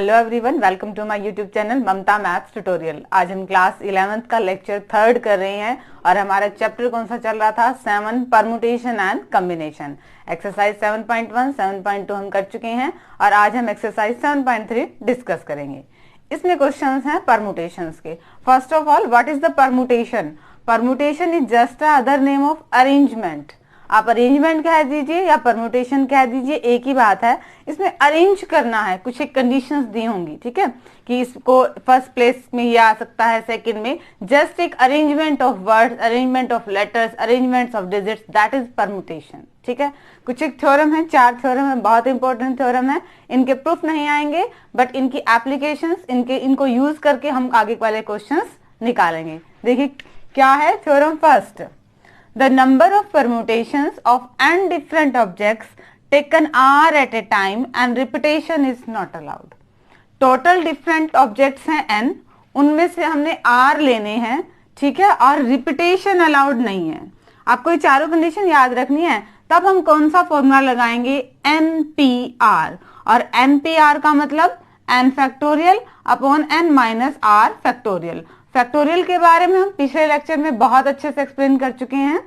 Hello everyone, welcome to my YouTube channel Mamta maths tutorial. आज हम class 11th का lecture 3rd कर रहे हैं और हमारा चैप्टर कौन सा चल रहा था? 7 परमुटेशन एंड कॉम्बिनेशन। एक्सरसाइज 7.1, 7.2 हम कर चुके हैं और आज हम एक्सरसाइज 7.3 डिस्कस करेंगे। इसमें क्वेश्चंस हैं परमुटेशंस के। First of all, what is the permutation? Permutation is just other name of arrangement. आप अरेंजमेंट कह दीजिए या परमुटेशन कह दीजिए, एक ही बात है। इसमें अरेंज करना है, कुछ एक कंडीशंस दी होंगी, ठीक है, कि इसको फर्स्ट प्लेस में ये आ सकता है, सेकंड में। जस्ट एक arrangement of words, arrangement of letters, arrangement of digits, that is permutation. ठीक है, कुछ एक थ्योरम है, 4 थ्योरम है, बहुत इंपॉर्टेंट थ्योरम है। इनके प्रूफ नहीं आएंगे बट इनकी एप्लीकेशंस, इनको यूज करके हम आगे वाले क्वेश्चंस निकालेंगे। देखिए क्या है theorem first. The number of permutations of n different objects taken are at a time and repetition is not allowed. Total different objects हैं n, उनमें से हमने r लेने हैं, ठीक है, और रिपीटेशन अलाउड नहीं है। आपको ये चारों कंडीशन याद रखनी है, तब हम कौन सा फॉर्मूला लगाएंगे? NPR। और NPR का मतलब n factorial upon n minus r factorial. Factorial के बारे में हम पिछले लेक्चर में बहुत अच्छे से एक्सप्लेन कर चुके हैं।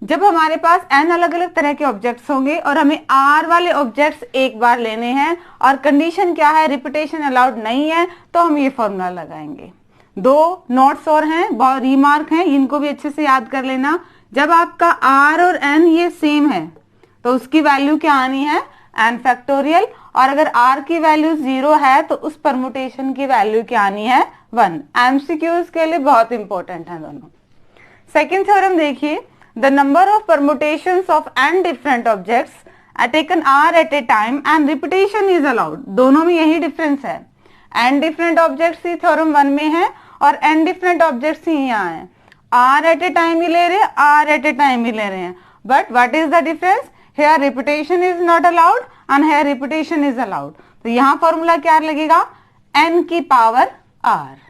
जब हमारे पास n अलग अलग तरह के ऑब्जेक्ट्स होंगे और हमें r वाले ऑब्जेक्ट्स एक बार लेने हैं और कंडीशन क्या है? रिपीटेशन अलाउड नहीं है, तो हम ये फॉर्मूला लगाएंगे। 2 नोट्स और हैं, बहुत रीमार्क हैं, इनको भी अच्छे से याद कर लेना। जब आपका r और n ये सेम है तो उसकी वैल्यू क्या आनी है? n factorial. और अगर r की वैल्यू 0 है तो उस परमुटेशन की वैल्यू क्या आनी है? 1। एमसीक्यूज के लिए बहुत इंपॉर्टेंट है दोनों। सेकेंड थ्योरम देखिए, the number of permutations of n different objects taken are at a time and repetition is allowed। दोनों में यही डिफरेंस है। n different objects ही थ्योरम 1 में है और n different objects ही यहाँ है। r at a time ही ले रहे हैं, r at a time ही ले रहे हैं, but what is the difference? Here repetition is not allowed and here repetition is allowed। तो यहाँ फॉर्मूला क्या लगेगा? n की पावर r।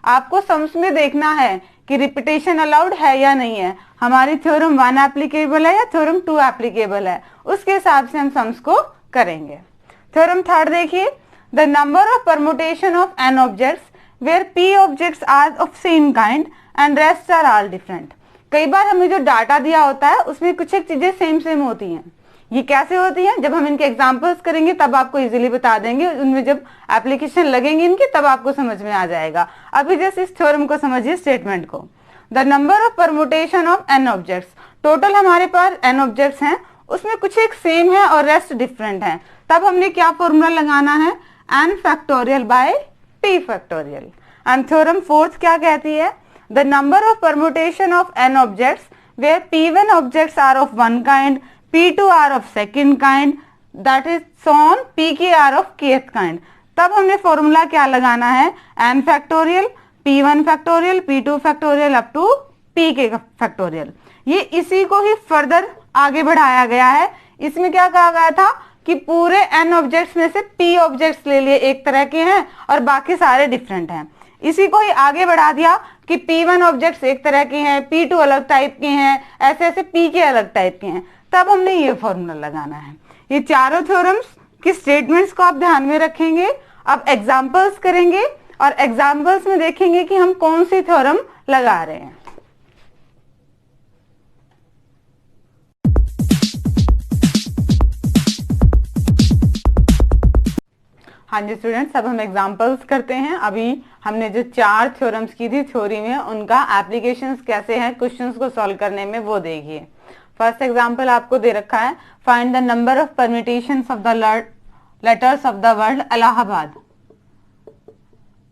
आपको सम्स में देखना है कि रिपीटेशन अलाउड है या नहीं है। हमारी थ्योरम 1 एप्लीकेबल है या थ्योरम 2 एप्लीकेबल है, उसके हिसाब से हम सम्स को करेंगे। थ्योरम 3rd देखिए, the number of permutation of n objects where p objects are of same kind and rest are all different. कई बार हमें जो डाटा दिया होता है उसमें कुछ एक चीजें सेम होती हैं। ये कैसे होती हैं? जब हम इनके एग्जांपल्स करेंगे तब आपको इजीली बता देंगे, उनमें जब एप्लीकेशन लगेंगे इनके तब आपको समझ में आ जाएगा। अभी जैसे इस थ्योरम को समझिए, स्टेटमेंट को। The number of permutation of n objects, total हमारे पास n ऑब्जेक्ट्स हैं, उसमें कुछ एक सेम है और रेस्ट डिफरेंट है, तब हमने क्या फॉर्मूला लगाना है? n factorial by p factorial. And theorem 4th क्या कहती है? The number of permutation of n objects where p1 objects are of one kind, p2 are of second kind, that is so on pk are of kth kind. तब हमने formula क्या लगाना है? n factorial, p1 factorial, p2 factorial up to pk factorial. ये इसी को ही further आगे बढ़ाया गया है। इसमें क्या कहा गया था कि पूरे n ऑब्जेक्ट्स में से p ऑब्जेक्ट्स ले लिए एक तरह के हैं और बाकी सारे डिफरेंट हैं। इसी को ही आगे बढ़ा दिया कि p1 ऑब्जेक्ट्स एक तरह के हैं, p2 अलग टाइप के हैं, ऐसे ऐसे pk अलग टाइप के हैं, तब हमने ये फॉर्मूला लगाना है। ये चारों थ्योरम्स की स्टेटमेंट्स को आप ध्यान में रखेंगे। अब एग्जांपल्स करेंगे और एग्जांपल्स में देखेंगे कि हम कौन सी थ्योरम लगा रहे हैं। हाँ जी स्टूडेंट्स, अब हम एग्जांपल्स करते हैं। अभी हमने जो 4 थ्योरम्स की थी थ्योरी में, उनका एप्लीकेशंस कैसे हैं क्वेश्चंस को सॉल्व करने में, वो देखिए। फर्स्ट एग्जांपल आपको दे रखा है, find the number of permutations of the letters of the word Allahabad.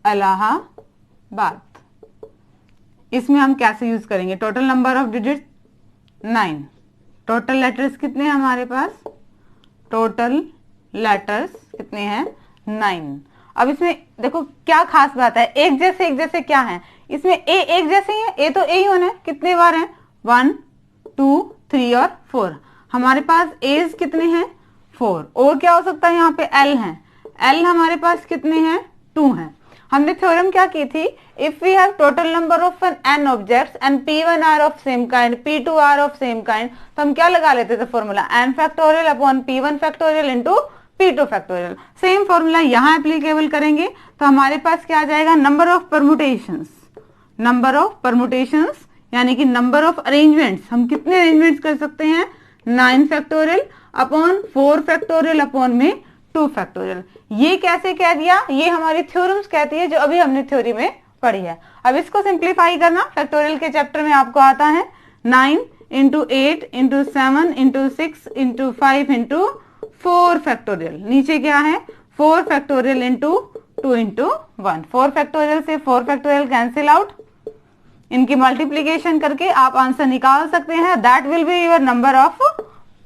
Allahabad, इसमें हम कैसे यूज करेंगे? Total number of digit 9। Total letters कितने हैं हमारे पास? टोटल लेटर्स कितने हैं? 9। अब इसमें देखो क्या खास बात है, एक जैसे क्या है? इसमें ए एक जैसे ही है, ए तो ए ही होना है। कितने बार है? 1 2 3 और 4। हमारे पास एज कितने हैं? 4। और क्या हो सकता है? यहाँ पे एल है, एल हमारे पास कितने हैं? 2 हैं। हमने थ्योरम क्या की थी? If we have total number of n objects and p1 are of same kind, p2 are of same kind, तो हम क्या लगा लेते थे formula? n factorial upon p1 factorial into P2 factorial. Same formula यहाँ एप्लीकेबल करेंगे तो हमारे पास क्या आ जाएगा, number of permutations, number of permutations यानी कि नंबर ऑफ अरेंजमेंट्स, हम कितने अरेंजमेंट्स कर सकते हैं, 9 फैक्टोरियल अपॉन 4 फैक्टोरियल अपॉन में 2 फैक्टोरियल। ये कैसे कह दिया, ये हमारी थ्योरम्स कहती है जो अभी हमने थ्योरी में पढ़ी है। अब इसको सिंप्लीफाई करना, फैक्टोरियल के चैप्टर में आपको आता है 9 into 8 into 7 into 6 into 5 into 4 factorial. नीचे क्या है, 4 फैक्टोरियल इंटू 2 इंटू 1। 4 फैक्टोरियल से 4 फैक्टोरियल कैंसिल आउट, इनकी मल्टीप्लीकेशन करके आप आंसर निकाल सकते हैं। That will be your number of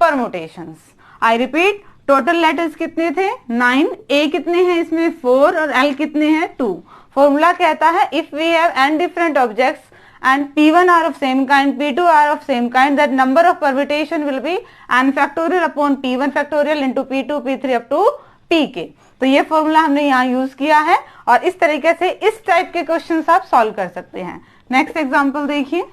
permutations. I repeat, total letters कितने थे, 9, ए कितने हैं इसमें 4 और एल कितने हैं 2। फॉर्मूला कहता है if we have n different objects and P1 are of same kind, P2 are of same kind, that number of permutation will be n factorial upon P1 factorial into P2, P3 up to Pk। तो ये formula हमने यहाँ use किया है और इस तरीके से इस टाइप के क्वेश्चंस आप सॉल्व कर सकते हैं। नेक्स्ट एग्जांपल देखिए,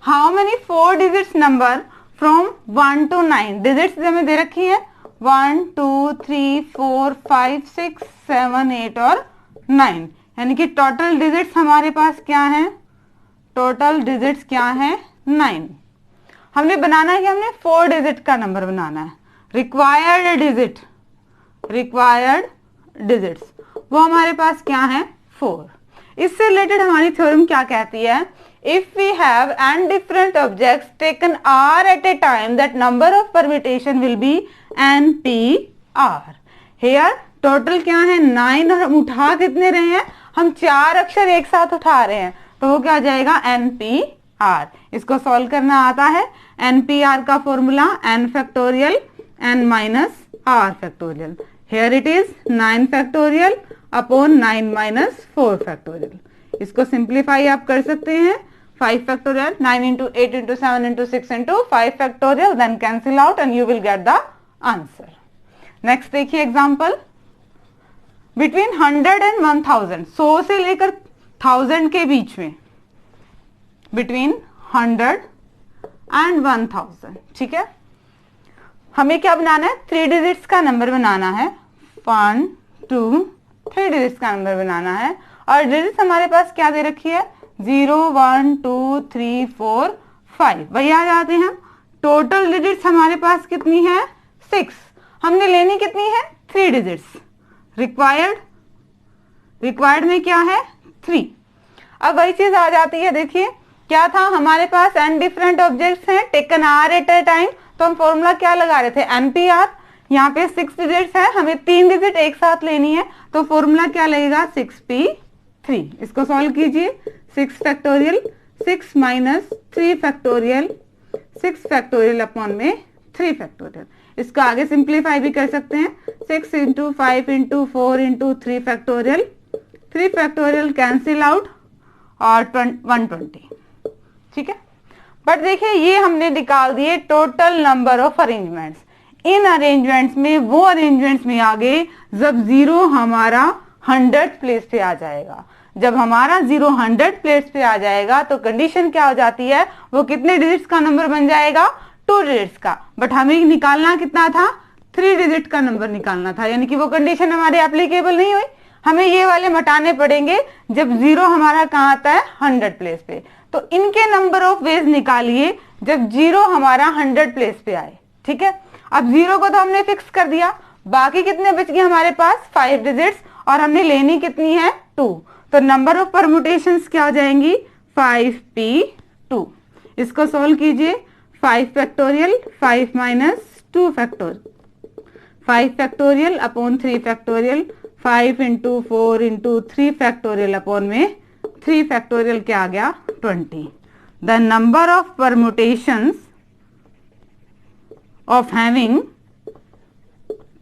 how many 4 digits number from 1 to 9, digits हमें दे रखी है 1 2 3 4 5 6 7 8 और 9, यानी कि टोटल डिजिट्स हमारे पास क्या है, टोटल डिजिट्स क्या है 9। हमने बनाना है कि हमने 4 डिजिट का नंबर बनाना है। रिक्वायर्ड डिजिट, रिक्वायर्ड डिजिट्स वो हमारे पास क्या है 4। इससे रिलेटेड हमारी थ्योरम क्या कहती है, if we have n different objects taken r at a time that number of permutation will be NPR। Here total क्या है 9 और हम उठा कितने रहे हैं, हम 4 अक्षर एक साथ उठा रहे हैं तो वो क्या आ जाएगा NPR। इसको सॉल्व करना आता है, NPR का formula n factorial n minus r factorial. Here it is 9 factorial upon 9 minus 4 factorial. इसको सिंप्लीफाई आप कर सकते हैं, 5 factorial 9 into 8 into 7 into 6 into 5 factorial, then cancel out and you will get the answer. Next देखिए example, between 100 and 1000, 100 से लेकर 1000 के बीच में, बिटवीन 100 एंड 1000, ठीक है। हमें क्या बनाना है, 3 डिजिट्स का नंबर बनाना है, 1 2 3 डिजिट्स का नंबर बनाना है और डिजिट्स हमारे पास क्या दे रखी है 0 1 2 3 4 5, वही आ जाते हैं। टोटल डिजिट्स हमारे पास कितनी है 6, हमने लेनी कितनी है 3 डिजिट्स। रिक्वायर्ड में क्या है 3। अब वही चीज आ जाती है, देखिए क्या था हमारे पास n डिफरेंट ऑब्जेक्ट्स हैं taken r at a time, तो हम फॉर्मूला क्या लगा रहे थे NPR। यहाँ पे 6 डिजिट्स है, हमें 3 डिजिट एक साथ लेनी है तो फॉर्मूला क्या लगेगा 6p3। इसको सॉल्व कीजिए, 6 factorial 6 minus 3 factorial 6 factorial upon में 3 फैक्टोरियल। इसको आगे सिंप्लीफाई भी कर सकते हैं, 6 into 5 into 4 into 3 factorial, 3 factorial cancel out और 120, ठीक है। बट देखिए ये हमने निकाल दिए total number of arrangements. In arrangements में वो अरेंजमेंट्स में आगे जब 0 हमारा 100 प्लेस पे आ जाएगा, जब हमारा 0 100 प्लेस पे आ जाएगा तो कंडीशन क्या हो जाती है, वो कितने डिजिट्स का नंबर बन जाएगा 2 डिजिट्स का। बट हमें निकालना कितना था 3 डिजिट का नंबर निकालना था, यानी कि वो कंडीशन हमारे एप्लीकेबल नहीं हुई। हमें ये वाले मटाने पड़ेंगे जब 0 हमारा कहाँ आता है 100 प्लेस पे। तो इनके नंबर ऑफ वेज निकालिए जब 0 हमारा 100 प्लेस पे आए, ठीक है। अब 0 को तो हमने फिक्स कर दिया, बाकी कितने बच गए हमारे पास 5 डिजिट्स और हमने लेनी कितनी है 2, तो नंबर ऑफ परम्यूटेशंस क्या हो जाएंगी 5p2। इसको सोल्व कीजिए, 5 factorial 5 minus 2 factorial, 5 factorial upon 3 factorial, 5 into 4 into 3 factorial upon में 3 फैक्टोरियल क्या आ गया 20। The number of permutations of having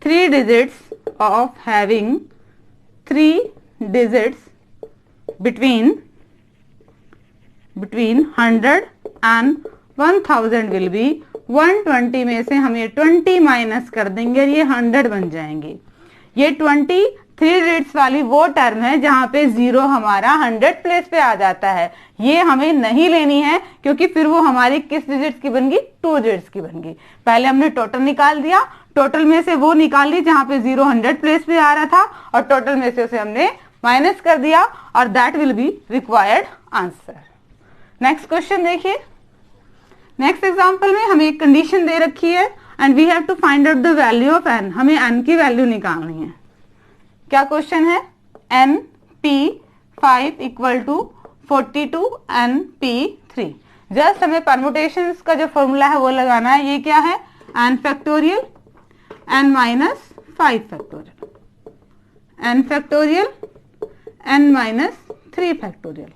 3 digits between 100 and 1000 will be 120 में से हम ये 20 माइनस कर देंगे और ये 100 बन जाएंगे। ये 20 3 डिजिट्स वाली वो टर्म है जहां पे 0 हमारा 100 प्लेस पे आ जाता है। ये हमें नहीं लेनी है क्योंकि फिर वो हमारी किस डिजिट्स की बन गई, 2 डिजिट्स की बन गई। पहले हमने टोटल निकाल दिया, टोटल में से वो निकाल ली जहां पे 0 100 प्लेस पे आ रहा था और टोटल में से उसे हमने माइनस कर दिया और that will be required answer. Next question देखिए। नेक्स्ट एग्जांपल में हमें एक कंडीशन दे रखी है and we have to find out the value of n। हमें n की वैल्यू निकालनी है। क्या क्वेश्चन है, np5 equal to 42 np3। Just हमें परमुटेशंस का जो फॉर्मूला है वो लगाना है। ये क्या है, n factorial n minus 5 factorial, n factorial n minus 3 factorial.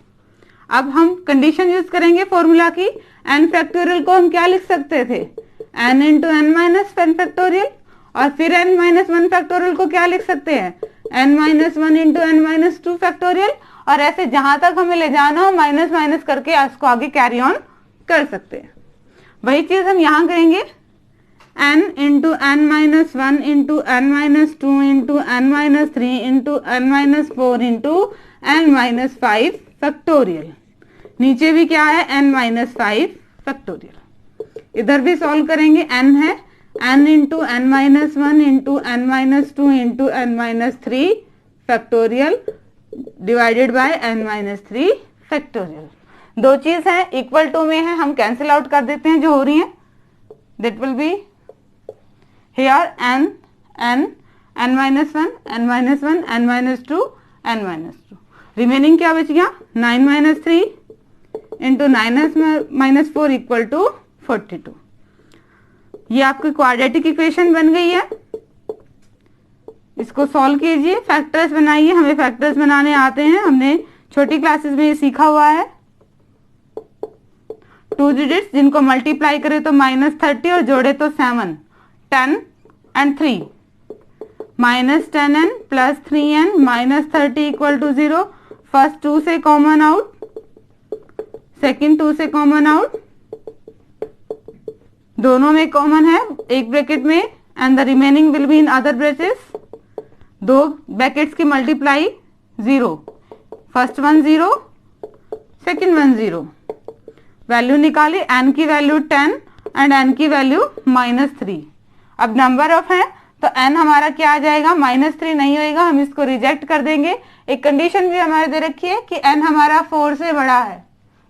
अब हम कंडीशन यूज करेंगे फॉर्मूला की। n फैक्टोरियल को हम क्या लिख सकते थे, n into n minus 1 factorial, और फिर n माइनस 1 फैक्टोरियल को क्या लिख सकते हैं, n minus 1 into n minus 2 factorial. और ऐसे जहां तक हमें ले जाना हो माइनस माइनस करके इसको आगे कैरी ऑन कर सकते हैं। वही चीज हम यहाँ करेंगे, n into n minus 1 into n minus 2 into n minus 3 into n minus 4 into n minus 5 factorial. नीचे भी क्या है, n माइनस 5 फैक्टोरियल। इधर भी सॉल्व करेंगे, n है n into n minus 1 into n minus 2 into n minus 3 factorial divided by n minus 3 factorial. दो चीज है इक्वल टू में है, हम कैंसिल आउट कर देते हैं जो हो रही है। That will be here n n n minus 1 n minus 1 n minus 2 n minus 2। Remaining क्या बच गया, 9 minus 3 into 9 minus 4 equal to 42। ये आपकी क्वाड्रेटिक इक्वेशन बन गई है। इसको सॉल्व कीजिए, फैक्टर्स बनाइए। हमें फैक्टर्स बनाने आते हैं, हमने छोटी क्लासेस में ये सीखा हुआ है। 2 डिजिट्स जिनको मल्टीप्लाई करे तो माइनस 30 और जोड़े तो 7, 10 and 3, minus 10n plus 3n minus 30 equal to 0। First 2 से कॉमन आउट, सेकेंड 2 से कॉमन आउट, दोनों में कॉमन है एक ब्रैकेट में, and the remaining will be in other brackets. दो ब्रैकेट्स की मल्टीप्लाई 0, फर्स्ट 1 0, सेकेंड 1 0। वैल्यू निकाली, n की वैल्यू 10 एंड n की वैल्यू माइनस 3। अब नंबर ऑफ है तो n हमारा क्या आ जाएगा, माइनस 3 नहीं होएगा, हम इसको रिजेक्ट कर देंगे। एक कंडीशन भी हमारे दे रखी है कि n हमारा 4 से बड़ा है,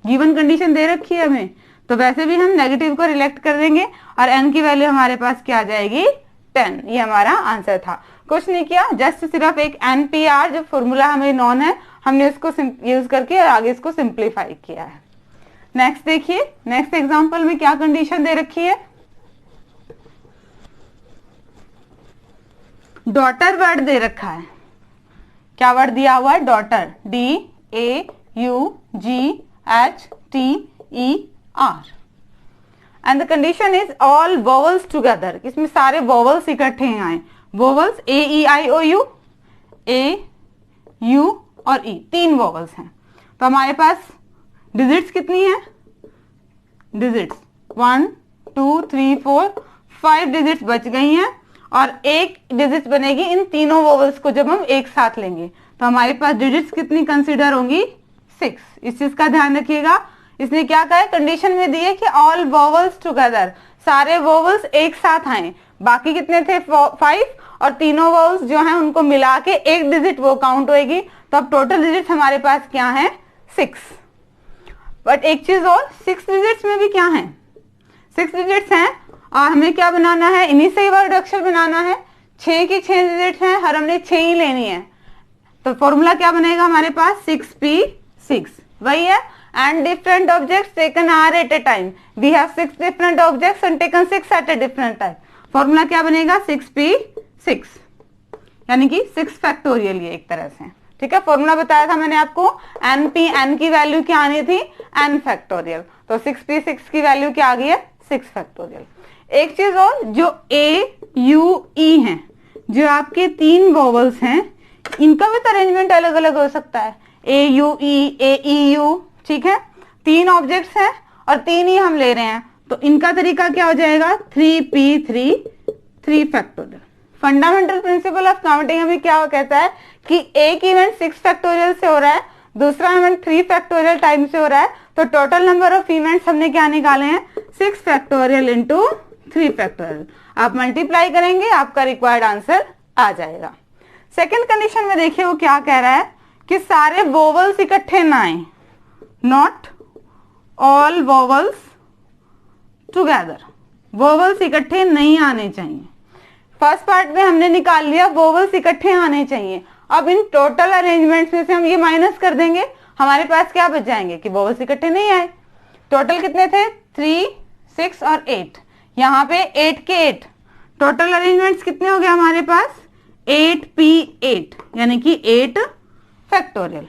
गिवन कंडीशन दे रखी है हमें, तो वैसे भी हम नेगेटिव को रिलेक्ट कर देंगे और n की वैल्यू हमारे पास क्या आ जाएगी, 10। ये हमारा आंसर था। कुछ नहीं किया, जस्ट सिर्फ एक NPR जो फॉर्मूला हमें नॉन है, हमने उसको यूज करके और आगे इसको सिंप्लीफाई किया है। नेक्स्ट देखिए, नेक्स्ट एग्जांपल में क्या कंडीशन दे रखी है, डॉटर वर्ड दे रखा है। क्या वर्ड दिया हुआ है, daughter, DAUGHTER, and the condition is all vowels together. इसमें सारे वोवल्स इकट्ठे आए, वोवल्स AEIOU, A, U और E, 3 वोवल्स हैं। तो हमारे पास डिजिट्स कितनी है, डिजिट्स 1 2 3 4 5 डिजिट्स बच गई हैं और एक डिजिट बनेगी इन तीनों वोवल्स को जब हम एक साथ लेंगे। तो हमारे पास डिजिट्स कितनी कंसिडर होंगी, 6। इस चीज का ध्यान रखिएगा। इसने क्या कहा है, कंडीशन में दी है कि ऑल वोवल्स टुगेदर, सारे वोवल्स एक साथ आए। बाकी कितने थे, 5, और तीनों वोवल्स जो हैं उनको मिला के एक डिजिट वो काउंट होएगी। तो अब टोटल डिजिट हमारे पास क्या है, 6। बट एक चीज और, 6 डिजिट्स में भी क्या है, 6 डिजिट्स हैं और हमें क्या बनाना है, इन्हीं से ही वर्ड अक्षर बनाना है। 6 की 6 डिजिट्स हैं और हमने 6 ही लेनी है। तो फॉर्मूला क्या बनेगा हमारे पास, 6p6, वही है। And different objects taken are at a time, we have 6 different objects and taken 6 at a different time. Formula क्या बनेगा, 6p6, यानी कि 6 फैक्टोरियल, ये एक तरह से, ठीक है। फॉर्मूला बताया था मैंने आपको, np, n की वैल्यू क्या आनी थी, n फैक्टोरियल। तो 6p6 की वैल्यू क्या आ गई है, 6 फैक्टोरियल। एक चीज और, जो AUE हैं, जो आपके 3 वोवल्स हैं, इनका भी तो अरेंजमेंट अलग अलग हो सकता है, AUE, AEU, ठीक है। 3 ऑब्जेक्ट्स हैं और 3 ही हम ले रहे हैं, तो इनका तरीका क्या हो जाएगा, 3p3 3 factorial, fundamental principle of counting हमें क्या कहता है कि एक इवेंट 6 फैक्टोरियल से हो रहा है, दूसरा इवेंट 3 फैक्टोरियल टाइम से हो रहा है, तो टोटल नंबर ऑफ इवेंट्स हमने क्या निकाले हैं 6 फैक्टोरियल इंटू 3 फैक्टोरियल। आप मल्टीप्लाई करेंगे, आपका रिक्वायर्ड आंसर आ जाएगा। सेकेंड कंडीशन में देखिए वो क्या कह रहा है कि सारे वोवल्स इकट्ठे ना आए, not all vowels together, vowels इकट्ठे नहीं आने चाहिए। फर्स्ट पार्ट में हमने निकाल लिया वोवल्स इकट्ठे आने चाहिए। अब इन टोटल अरेंजमेंट्स में से हम ये माइनस कर देंगे, हमारे पास क्या बच जाएंगे कि वोवल्स इकट्ठे नहीं आए। टोटल कितने थे 3, 6 और 8, यहाँ पे 8 के 8, टोटल अरेंजमेंट्स कितने हो गए हमारे पास 8p8, यानी कि 8 फैक्टोरियल।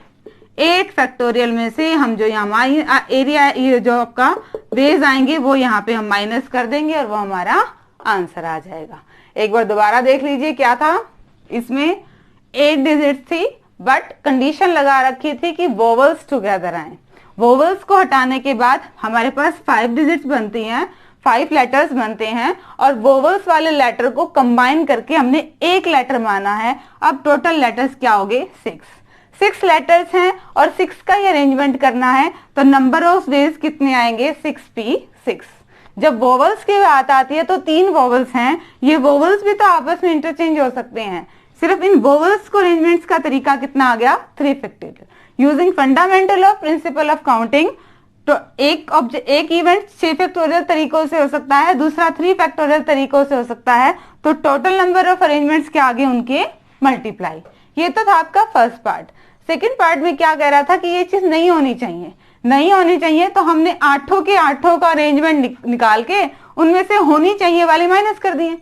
8 फैक्टोरियल में से हम जो यहाँ एरिया ये जो आपका बेस आएंगे वो यहाँ पे हम माइनस कर देंगे और वो हमारा आंसर आ जाएगा। एक बार दोबारा देख लीजिए क्या था, इसमें 8 डिजिट थी बट कंडीशन लगा रखी थी कि वोवल्स टुगेदर आए। वोवल्स को हटाने के बाद हमारे पास 5 डिजिट्स बनती हैं, 5 लेटर्स बनते हैं और वोवल्स वाले लेटर को कंबाइन करके हमने एक लेटर माना है। अब टोटल लेटर्स क्या हो गए 6 लेटर्स हैं और 6 का ही अरेंजमेंट करना है, तो नंबर ऑफ वेज कितने आएंगे 6p6। जब वोवल्स की बात आती है तो 3 वोवल्स हैं, ये वोवल्स भी तो आपस में इंटरचेंज हो सकते हैं, सिर्फ इन वोवल्स को अरेंजमेंट्स का तरीका कितना आ गया 3 factorial. Using fundamental of principal of counting, तो एक इवेंट 6 फैक्टोरियल तरीकों से हो सकता है, दूसरा 3 फैक्टोरियल तरीकों से हो सकता है, तो टोटल नंबर ऑफ अरेंजमेंट्स के आगे उनके मल्टीप्लाई। ये तो था आपका फर्स्ट पार्ट। सेकेंड पार्ट में क्या कह रहा था कि ये चीज नहीं होनी चाहिए, नहीं होनी चाहिए, तो हमने 8 के 8 का अरेंजमेंट निकाल के उनमें से होनी चाहिए वाली माइनस कर दिए।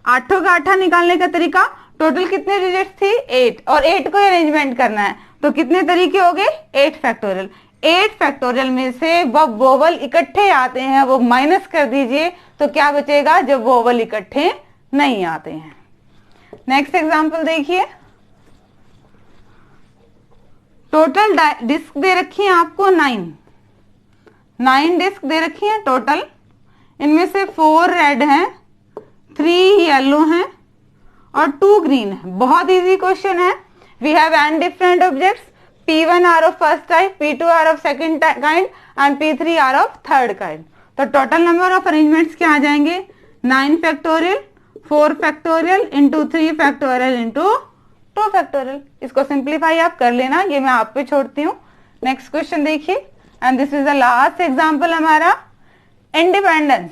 8 का 8 निकालने का तरीका, टोटल कितने डिजिट थी 8 और 8 को अरेंजमेंट करना है, तो कितने तरीके हो गए 8 फैक्टोरियल। 8 फैक्टोरियल में से जब वोवल इकट्ठे आते हैं वो माइनस कर दीजिए, तो क्या बचेगा जब वोवल इकट्ठे नहीं आते हैं। नेक्स्ट एग्जांपल देखिए, टोटल डिस्क दे रखी है आपको 9 डिस्क दे रखी है टोटल, इनमें से 4 रेड हैं, 3 येलो हैं और 2 ग्रीन है। बहुत इजी क्वेश्चन है। We have n different objects, P1 are of first type, P2 are of second kind and P3 are of third kind. तो टोटल नंबर ऑफ अरेंजमेंट्स क्या आ जाएंगे 9 factorial 4 factorial into 3 factorial into 2 factorial. इसको simplify आप कर लेना, ये मैं आप पे छोड़ती हूँ। नेक्स्ट क्वेश्चन देखिए, and this is the last example हमारा। इंडिपेंडेंस,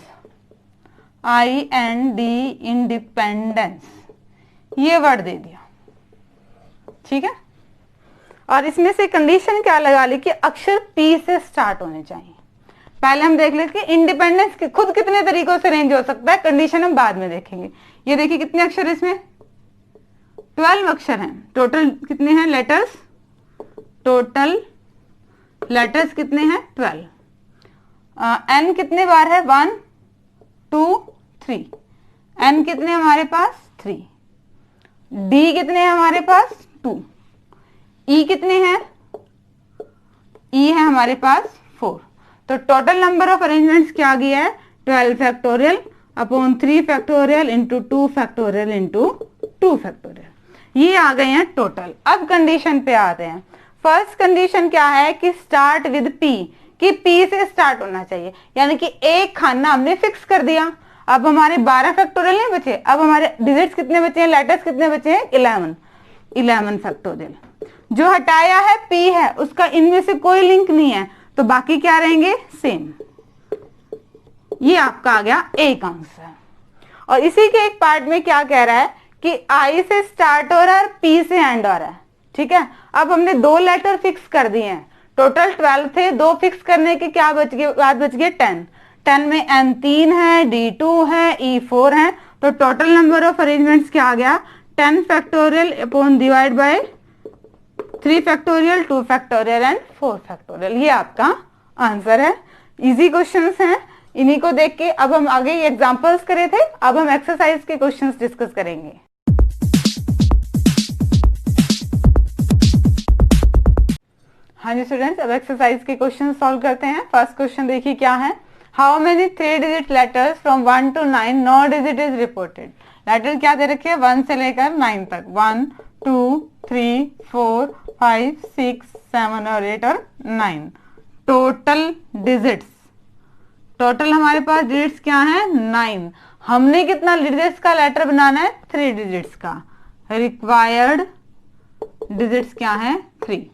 IND, इंडिपेंडेंस, ये वर्ड दे दिया, ठीक है। और इसमें से कंडीशन क्या लगा ली कि अक्षर P से स्टार्ट होने चाहिए। पहले हम देख लेते कि इंडिपेंडेंस खुद कितने तरीकों से रेंज हो सकता है, कंडीशन हम बाद में देखेंगे। ये देखिए कितने अक्षर इसमें 12 अक्षर हैं। टोटल कितने हैं लेटर्स, टोटल लेटर्स कितने हैं 12। N कितने बार है 1 2 3, N कितने हमारे पास 3, D कितने हैं हमारे पास 2, E कितने हैं, E है हमारे पास 4। तो टोटल नंबर ऑफ अरेंजमेंट्स क्या आ गया है 12 factorial upon 3 factorial into 2 factorial into 2 factorial, ये आ गए हैं टोटल। अब कंडीशन पे आते हैं। फर्स्ट कंडीशन क्या है कि स्टार्ट विद P, कि P से स्टार्ट होना चाहिए, यानी कि एक खाना हमने फिक्स कर दिया। अब हमारे 12 फैक्टोरियल नहीं बचे, अब हमारे डिजिट्स कितने बचे हैं, लेटर्स कितने बचे हैं 11 फैक्टोरियल। जो हटाया है P है, उसका इनमें से कोई लिंक नहीं है, तो बाकी क्या रहेंगे सेम। ये आपका आ गया एक आंसर। और इसी के एक पार्ट में क्या कह रहा है कि I से स्टार्ट हो रहा है, P से एंड हो रहा है, ठीक है। अब हमने 2 लेटर फिक्स कर दिए हैं, टोटल 12 थे, 2 फिक्स करने के क्या बच गए, बाद बच गए 10 में N 3 है, D 2 है, E 4 है, तो टोटल नंबर ऑफ अरेंजमेंट्स क्या आ गया 10 factorial upon divide by 3 factorial 2 factorial and 4 factorial. ये आपका आंसर है। इजी क्वेश्चंस हैं, इन्हीं को देख के अब हम आगे एग्जांपल्स करे थे, अब हम एक्सरसाइज के क्वेश्चंस डिस्कस करेंगे। हाँ जी स्टूडेंट्स, अब एक्सरसाइज के क्वेश्चन सॉल्व करते हैं। फर्स्ट क्वेश्चन देखिए क्या है, how many 3 digit letters from 1 to 9 no digit is reported. Letter क्या दे रखी है, 1 से लेकर 9 तक, 1 2 3 4 5 6 7 और 8 और 9। टोटल डिजिट्स, टोटल हमारे पास डिजिट्स क्या है, 9। हमने कितना डिजिट्स का लेटर बनाना है, 3 डिजिट्स का। रिक्वायर्ड डिजिट्स क्या है, 3।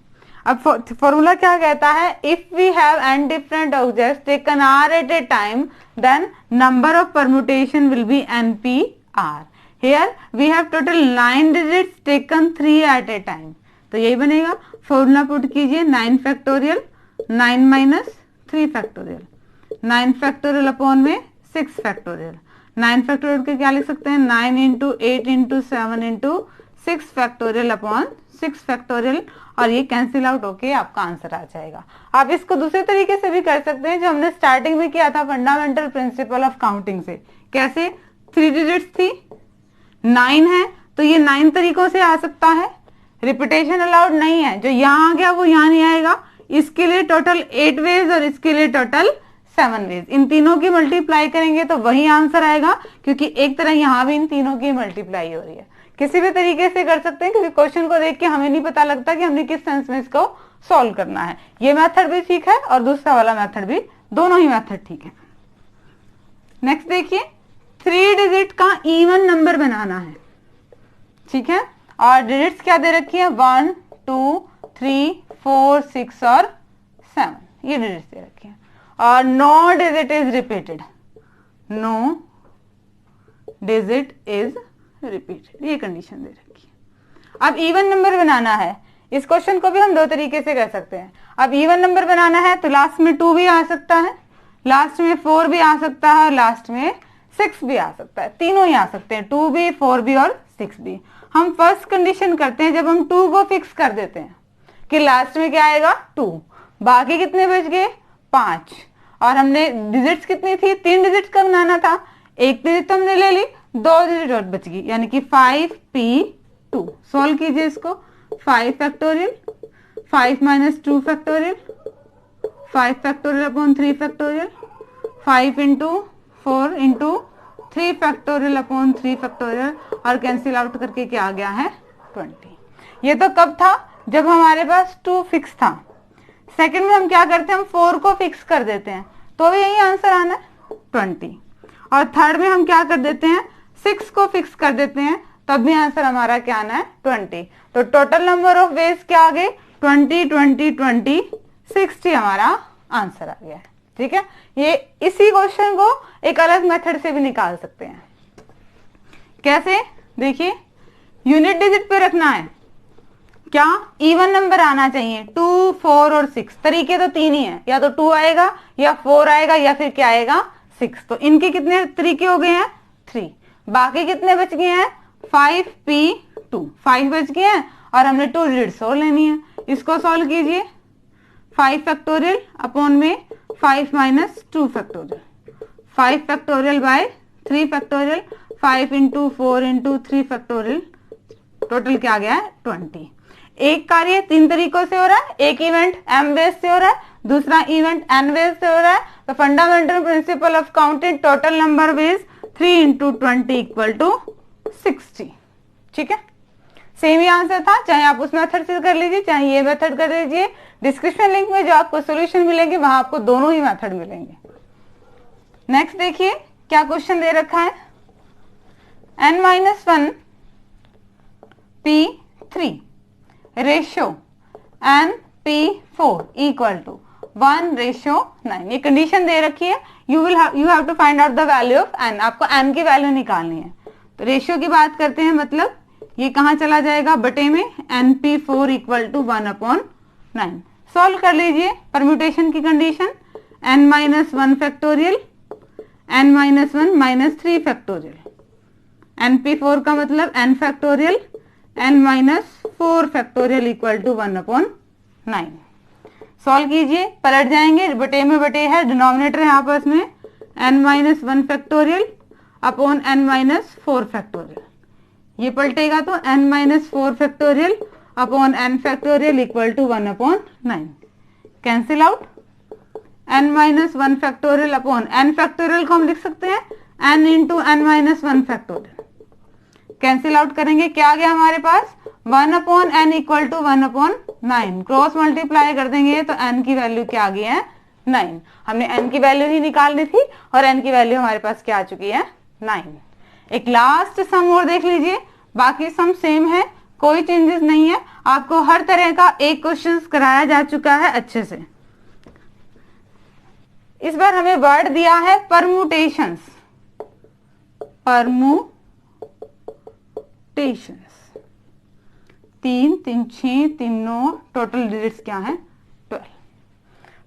अब फॉर्मूला क्या कहता है, if we have n different objects taken r at a time then number of permutation will be npr। Here we have total 9 digits taken 3 at a time, तो यही बनेगा। फॉर्मूला पुट कीजिए, 9 factorial 9 minus 3 factorial, 9 factorial upon में 6 factorial. 9 factorial के क्या लिख सकते हैं, 9 into 8 into 7 into 6 factorial upon 6 factorial, और ये कैंसिल आउट होके आपका आंसर आ जाएगा। आप इसको दूसरे तरीके से भी कर सकते हैं, जो हमने स्टार्टिंग में किया था फंडामेंटल प्रिंसिपल ऑफ काउंटिंग से। कैसे, 3 डिजिट्स थी, 9 है, तो ये 9 तरीकों से आ सकता है। रिपीटेशन अलाउड नहीं है, जो यहाँ आ गया वो यहाँ नहीं आएगा। इसके लिए टोटल 8 वेज और इसके लिए टोटल 7 वेज। इन तीनों की मल्टीप्लाई करेंगे तो वही आंसर आएगा, क्योंकि एक तरह यहाँ भी इन तीनों की मल्टीप्लाई हो रही है। किसी भी तरीके से कर सकते हैं, क्योंकि क्वेश्चन को देख के हमें नहीं पता लगता कि हमने किस सेंस में इसको सॉल्व करना है। ये मेथड भी ठीक है और दूसरा वाला मेथड भी, दोनों ही मेथड ठीक है। नेक्स्ट देखिए, 3 डिजिट का इवन नंबर बनाना है, ठीक है। और डिजिट्स क्या दे रखी है, 1 2 3 4 6 और 7, ये डिजिट्स दे रखी है। और no digit is repeated, no digit is repeated, ये कंडीशन दे रखी है। अब इवन नंबर बनाना है, इस क्वेश्चन को भी हम 2 तरीके से कर सकते हैं। अब इवन नंबर बनाना है तो लास्ट में 2 भी आ सकता है, लास्ट में 4 भी आ सकता है और लास्ट में 6 भी आ सकता है। तीनों ही आ सकते हैं, 2 भी 4 भी और 6 भी। हम फर्स्ट कंडीशन करते हैं, जब हम 2 को फिक्स कर देते हैं कि लास्ट में क्या आएगा, 2, बाकी कितने बच गए, 5। और हमने डिजिट्स कितनी थी, 3 डिजिट का बनाना था, 1 डिजिट तो हमने ले ली, 2 डिजिट और बच गई, यानी कि 5p2। सॉल्व कीजिए इसको, 5 factorial 5 minus 2 factorial, 5 factorial upon 3 factorial, 5 into 4 into 3 factorial upon 3 factorial, और कैंसिल आउट करके क्या आ गया है, 20। ये तो कब था, जब हमारे पास 2 फिक्स था। सेकंड में हम क्या करते हैं, हम 4 को फिक्स कर देते हैं, तो भी यही आंसर आना है 20। और थर्ड में हम क्या कर देते हैं, 6 को फिक्स कर देते हैं, तब भी आंसर हमारा क्या आना है, 20। तो टोटल नंबर ऑफ वेज क्या आ गए, 20 20 20 60 हमारा आंसर आ गया है, ठीक है। ये इसी क्वेश्चन को एक अलग मेथड से भी निकाल सकते हैं। कैसे, देखिए, यूनिट डिजिट पे रखना है, क्या इवन नंबर आना चाहिए, 2 4 और 6। तरीके तो 3 ही हैं, या तो 2 आएगा या 4 आएगा या फिर क्या आएगा, 6। तो इनके कितने तरीके हो गए हैं, 3। बाकी कितने बच गए हैं, 5p2, 5 बच गए हैं, और हमने 2 डिजिट्स और लेनी है। इसको सॉल्व कीजिए, 5 फैक्टोरियल अपॉन में 5 minus 2 factorial, 5 factorial by 3 factorial, 5 into 4 into 3 factorial, total क्या आ गया है, 20। एक कार्य 3 तरीकों से हो रहा है, एक इवेंट m बेस से हो रहा है, दूसरा इवेंट n बेस से हो रहा है। तो fundamental principle of counting, total number base 3 into 20 equal to 60, ठीक है। सेम ही आंसर था, चाहे आप उस मेथड से कर लीजिए चाहे ये मेथड कर लीजिए। डिस्क्रिप्शन लिंक में जो आपको सॉल्यूशन मिलेंगे वहां आपको दोनों ही मेथड मिलेंगे। नेक्स्ट देखिए क्या क्वेश्चन दे रखा है, n-1 p3 ratio np4 equal to 1:9। ये कंडीशन दे रखी है, you have to find out the value of n। आपको n की वैल्यू निकालनी है। तो रेशियो की बात करते हैं, मतलब ये कहाँ चला जाएगा, बटे में np4 इक्वल टू 1/9। सॉल्व कर लीजिए परम्यूटेशन की condition, n-1 factorial, n-1 minus 3 factorial, np4 का मतलब n factorial, n-4 factorial equal to 1/9। Solve कीजिए, पलट जाएंगे, बटे में बटे है, डिनोमिनेटर है आपस में, n-1 factorial upon n-4 factorial. ये पलटेगा तो n-4 factorial upon n factorial equal to 1/9। Cancel out, n-1 factorial upon n factorial को हम लिख सकते हैं n into n-1 factorial, cancel out करेंगे, क्या आ गया हमारे पास 1/n equal to 1/9। Cross multiply कर देंगे तो n की वैल्यू क्या आ गई है 9। हमने n की वैल्यू ही निकालनी थी और n की वैल्यू हमारे पास क्या आ चुकी है 9। एक लास्ट सम और देख लीजिए, बाकी सम सेम है, कोई चेंजेस नहीं है। आपको हर तरह का एक क्वेश्चन कराया जा चुका है अच्छे से। इस बार हमें वर्ड दिया है परमुटेशंस, परमुटेशंस 3 3 6 3 9, टोटल डिजिट्स क्या है 12।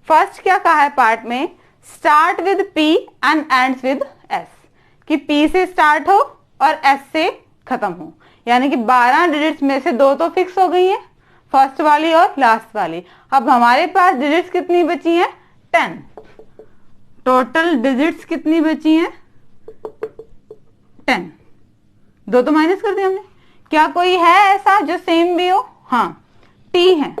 फर्स्ट क्या कहा है पार्ट में, start with P and ends with S, कि P से स्टार्ट हो और S से खत्म हो, यानी कि 12 डिजिट्स में से 2 तो फिक्स हो गई है, फर्स्ट वाली और लास्ट वाली। अब हमारे पास डिजिट्स कितनी बची हैं 10। टोटल डिजिट्स कितनी बची हैं 10। 2 तो माइनस कर दिया हमने। क्या कोई है ऐसा जो सेम भी हो? हाँ, T है।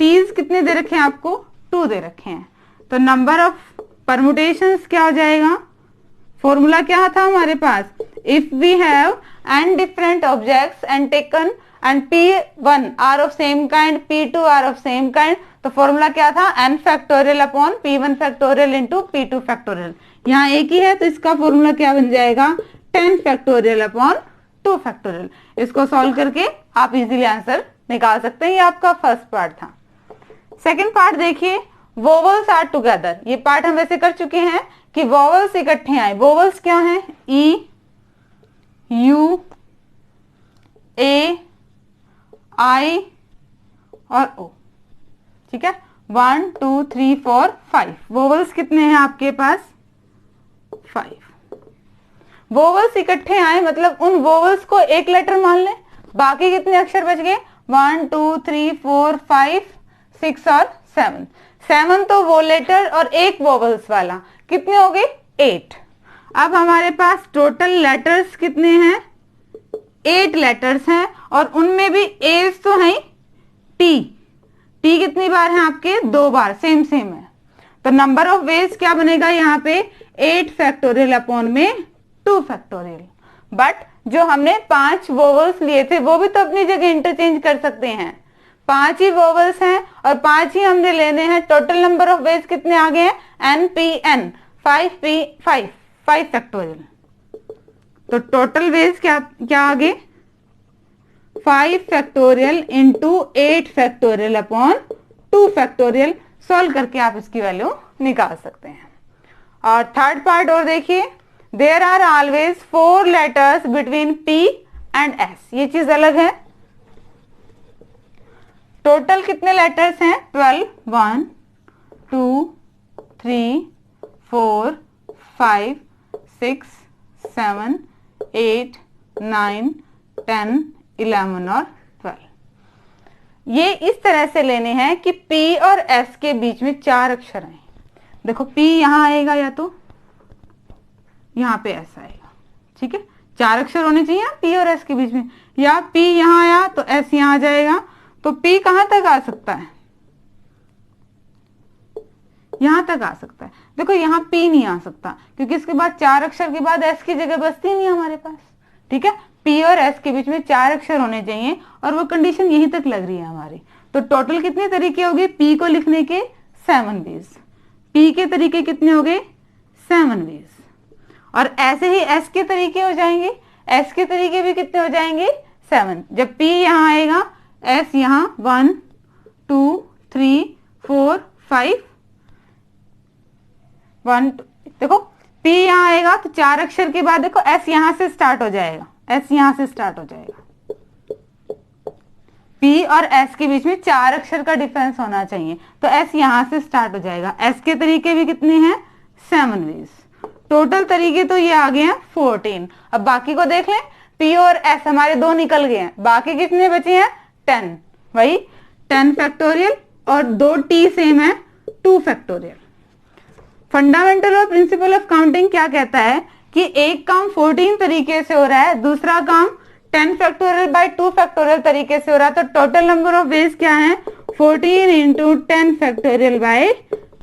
T's कितने दे रखे हैं आपको 2 दे रखे हैं। तो नंबर ऑफ परमुटेशंस क्या हो जाएगा, फॉर्मूला क्या था हमारे पास, if we have n different objects and taken and P1 are of same kind, P2 are of same kind, तो फॉर्मूला क्या था n factorial upon P1 factorial into P2 factorial. यहाँ एक ही है तो इसका फॉर्मूला क्या बन जाएगा 10 फैक्टोरियल अपॉन 2 फैक्टोरियल। इसको सॉल्व करके आप इजीली आंसर निकाल सकते हैं। ये आपका फर्स्ट पार्ट था। सेकंड पार्ट देखिए, वोवल्स आर टुगेदर। ये पार्ट हम वैसे कर चुके हैं कि वोवल्स इकट्ठे आए। वोवल्स क्या हैं, E, U, A, I और O। ठीक है, 1 2 3 4 5 वोवल्स कितने हैं आपके पास 5। वोवल्स इकट्ठे आए मतलब उन वोवल्स को एक लेटर मान लें, बाकी कितने अक्षर बच गए 1 2 3 4 5 6 और 7। 7 तो वो लेटर और एक वोवल्स वाला, कितने हो गए 8। अब हमारे पास टोटल लेटर्स कितने हैं 8 लेटर्स हैं और उनमें भी एज तो है टी। टी कितनी बार है आपके 2 बार, सेम सेम है। तो नंबर ऑफ वेज क्या बनेगा यहाँ पे 8 फैक्टोरियल अपॉन में 2 फैक्टोरियल। बट जो हमने 5 वोवल्स लिए थे वो भी तो अपनी जगह इंटरचेंज कर सकते हैं। 5 ही वोवल्स हैं और 5 ही हमने लेने हैं। टोटल नंबर ऑफ वेज कितने आ गए हैं NPN 5 फैक्टोरियल। तो टोटल वेज क्या आ गए 5 factorial into 8 factorial upon 2 factorial. Solve करके आप इसकी वैल्यू निकाल सकते हैं। और थर्ड पार्ट और देखिए, there are always 4 letters between P and S। ये चीज अलग है। टोटल कितने लेटर्स हैं 12, 1 2 3 4 5 6 7 8 9 10 11 और 12। ये इस तरह से लेने हैं कि P और S के बीच में 4 अक्षर आए। देखो P यहां आएगा या तो यहां पे S आएगा। ठीक है, 4 अक्षर होने चाहिए P और S के बीच में, या P यहां आया तो S यहां आ जाएगा। तो P कहां तक आ सकता है, यहां तक आ सकता है। देखो यहां P नहीं आ सकता क्योंकि इसके बाद 4 अक्षर के बाद S की जगह बचती नहीं हमारे पास। ठीक है, P और S के बीच में 4 अक्षर होने चाहिए और वो कंडीशन यहीं तक लग रही है हमारी। तो टोटल कितने तरीके हो गए P को लिखने के 7 वेज। P के तरीके कितने हो गए 7 वेज। और ऐसे ही S के तरीके हो जाएंगे। S के तरीके भी कितने हो जाएंगे 7। जब P यहाँ आएगा S यहाँ 1 2 3 4 5 1 देखो P यहाँ आएगा तो 4 अक्षर के बाद देखो S यहाँ से स्टार्ट हो जाएगा। S यहाँ से स्टार्ट हो जाएगा। P और S के बीच में 4 अक्षर का डिफरेंस होना चाहिए तो S यहाँ से स्टार्ट हो जाएगा। S के तरीके भी कितने हैं 7 वेज। टोटल तरीके तो ये आ गए हैं 14। अब बाकी को देख लें, P और S हमारे 2 निकल गए हैं, बाकी कितने बचे हैं 10। वही 10 फैक्टोरियल और 2 T सेम है 2 फैक्टोरियल। फंडामेंटल और प्रिंसिपल ऑफ काउंटिंग क्या कहता है कि एक काम 14 तरीके से हो रहा है, दूसरा काम 10 फैक्टोरियल बाय 2 फैक्टोरियल तरीके से हो रहा है। तो टोटल नंबर ऑफ वेज क्या है 14 इंटू 10 फैक्टोरियल बाय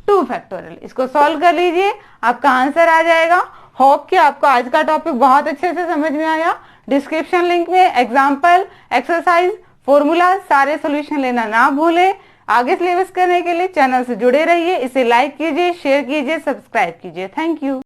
2 फैक्टोरियल। इसको सॉल्व कर लीजिए, आपका आंसर आ जाएगा। होप कि आपको आज का टॉपिक बहुत अच्छे से समझ में आया। डिस्क्रिप्शन लिंक में एग्जाम्पल, एक्सरसाइज, फॉर्मूला सारे सॉल्यूशन लेना ना भूलें। आगे सिलेबस करने के लिए चैनल से जुड़े रहिए, इसे लाइक कीजिए, शेयर कीजिए, सब्सक्राइब कीजिए। Thank you.